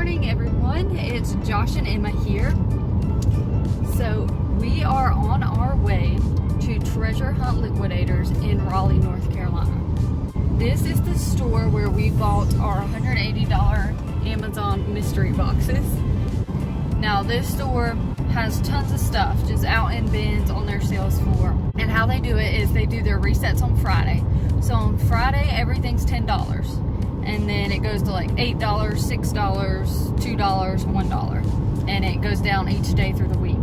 morning, everyone. It's Josh and Emma here. So we are on our way to Treasure Hunt Liquidators in Raleigh, North Carolina. This is the store where we bought our $180 Amazon mystery boxes. Now this store has tons of stuff just out in bins on their sales floor. And how they do it is they do their resets on Friday. So on Friday, everything's $10. And then it goes to like $8, $6, $2, $1. And it goes down each day through the week.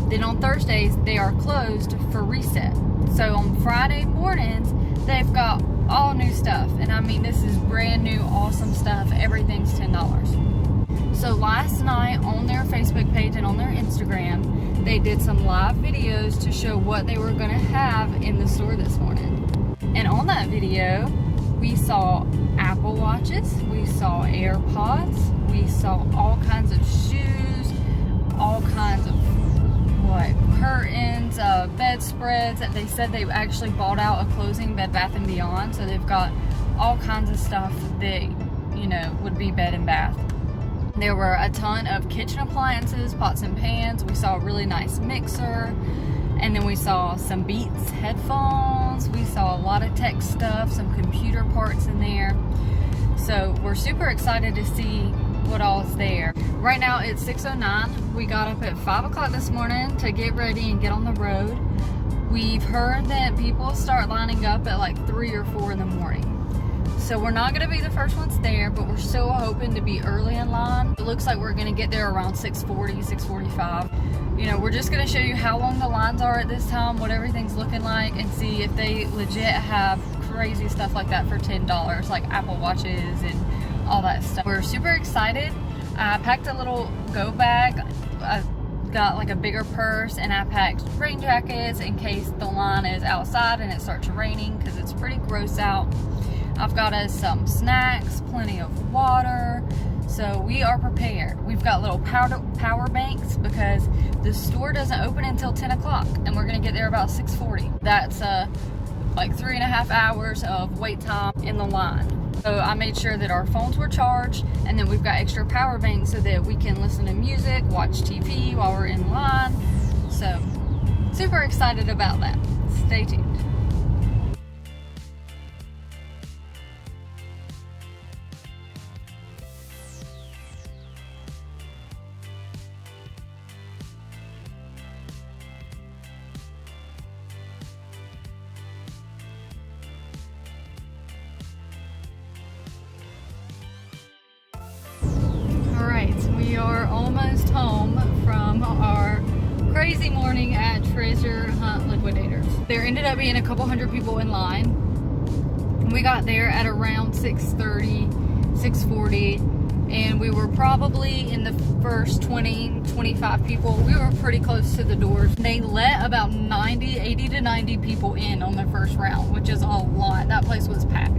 Then on Thursdays, they are closed for reset. So on Friday mornings, they've got all new stuff. And I mean, this is brand new, awesome stuff. Everything's $10. So last night on their Facebook page and on their Instagram, they did some live videos to show what they were going to have in the store this morning. And on that video, we saw Apple Watches, we saw AirPods, we saw all kinds of shoes, all kinds of curtains, bedspreads. They said they actually bought out a closing Bed Bath & Beyond, so they've got all kinds of stuff that, you know, would be bed and bath. There were a ton of kitchen appliances, pots and pans. We saw a really nice mixer, and then we saw some Beats headphones. We saw a lot of tech stuff, some computer parts in there. So we're super excited to see what all is there. Right now it's 6:09. We got up at 5 o'clock this morning to get ready and get on the road. We've heard that people start lining up at like 3 or 4 in the morning. So we're not going to be the first ones there, but we're still hoping to be early in line. It looks like we're going to get there around 6:40, 6:45. You know, we're just going to show you how long the lines are at this time, what everything's looking like, and see if they legit have crazy stuff like that for $10, like Apple Watches and all that stuff. We're super excited. I packed a little go bag. I got like a bigger purse, and I packed rain jackets in case the line is outside and it starts raining, because it's pretty gross out. I've got us some snacks, plenty of water, so we are prepared. We've got little power banks because the store doesn't open until 10 o'clock, and we're going to get there about 6:40. That's like 3.5 hours of wait time in the line. So I made sure that our phones were charged, and then we've got extra power banks so that we can listen to music, watch TV while we're in line. So super excited about that. Stay tuned. We are almost home from our crazy morning at Treasure Hunt Liquidators. There ended up being a couple hundred people in line. We got there at around 6:30, 6:40, and we were probably in the first 20, 25 people. We were pretty close to the doors. They let about 80 to 90 people in on the first round, which is a lot. That place was packed.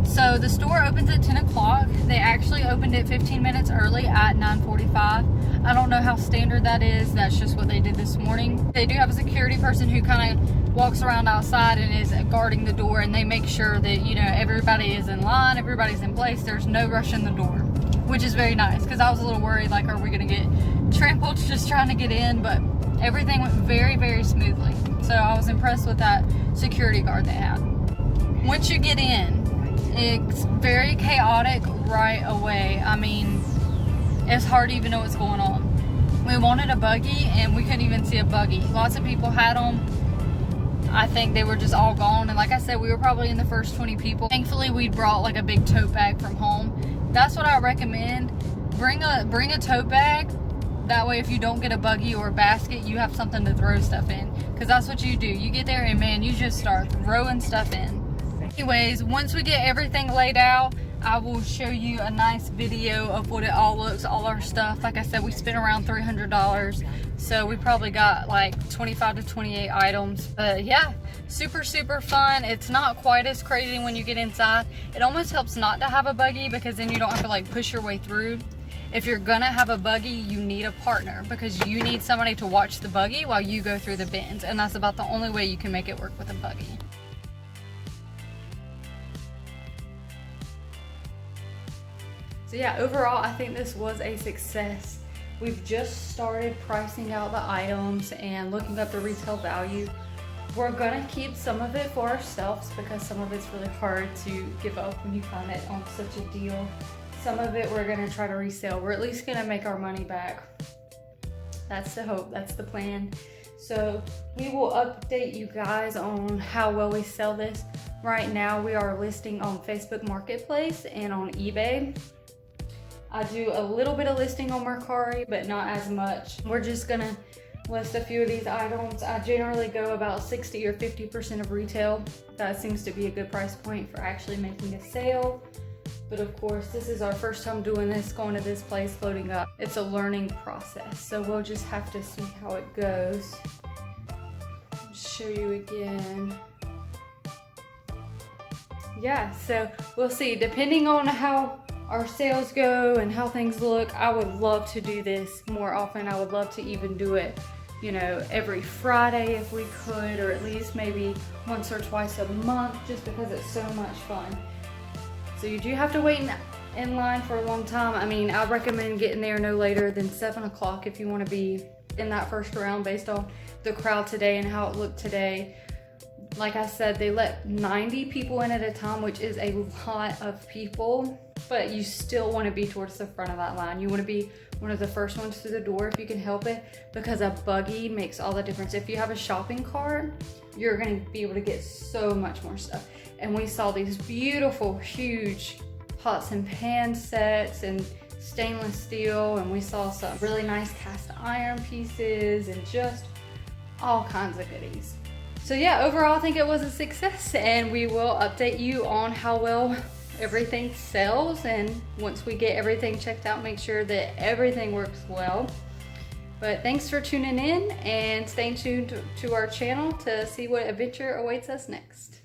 So the store opens at 10 o'clock. They actually opened it 15 minutes early at 9:45. I don't know how standard that is. That's just what they did this morning. They do have a security person who kind of walks around outside and is guarding the door, and they make sure that, you know, everybody is in line, everybody's in place. There's no rush in the door, which is very nice, because I was a little worried, like, are we going to get trampled just trying to get in? But everything went very, very smoothly. So I was impressed with that security guard they had. Once you get in, it's very chaotic right away. I mean, it's hard to even know what's going on. We wanted a buggy, and we couldn't even see a buggy. Lots of people had them. I think they were just all gone. And like I said, we were probably in the first 20 people. Thankfully, we brought like a big tote bag from home. That's what I recommend. Bring a tote bag. That way, if you don't get a buggy or a basket, you have something to throw stuff in. Because that's what you do. You get there and, man, you just start throwing stuff in. Anyways, once we get everything laid out, I will show you a nice video of what it all looks, all our stuff. Like I said, we spent around $300, so we probably got like 25 to 28 items. But yeah, super, super fun. It's not quite as crazy when you get inside. It almost helps not to have a buggy, because then you don't have to like push your way through. If you're gonna have a buggy, you need a partner, because you need somebody to watch the buggy while you go through the bins, and that's about the only way you can make it work with a buggy. So yeah, overall, I think this was a success. We've just started pricing out the items and looking up the retail value. We're gonna keep some of it for ourselves because some of it's really hard to give up when you find it on such a deal. Some of it we're gonna try to resell. We're at least gonna make our money back. That's the hope, that's the plan. So we will update you guys on how well we sell this. Right now we are listing on Facebook Marketplace and on eBay. I do a little bit of listing on Mercari, but not as much. We're just gonna list a few of these items. I generally go about 60 or 50% of retail. That seems to be a good price point for actually making a sale. But of course, this is our first time doing this, going to this place, loading up. It's a learning process, so we'll just have to see how it goes. I'll show you again. Yeah, so we'll see. Depending on how our sales go and how things look, I would love to do this more often. I would love to even do it, you know, every Friday if we could, or at least maybe once or twice a month, just because it's so much fun. So you do have to wait in line for a long time. I mean, I recommend getting there no later than 7 o'clock if you want to be in that first round based on the crowd today and how it looked today. Like I said, they let 90 people in at a time, which is a lot of people, but you still want to be towards the front of that line. You want to be one of the first ones through the door if you can help it, because a buggy makes all the difference. If you have a shopping cart, you're going to be able to get so much more stuff. And we saw these beautiful, huge pots and pan sets and stainless steel, and we saw some really nice cast iron pieces and just all kinds of goodies. So yeah, overall I think it was a success, and we will update you on how well everything sells, and once we get everything checked out, make sure that everything works well. But thanks for tuning in and staying tuned to our channel to see what adventure awaits us next.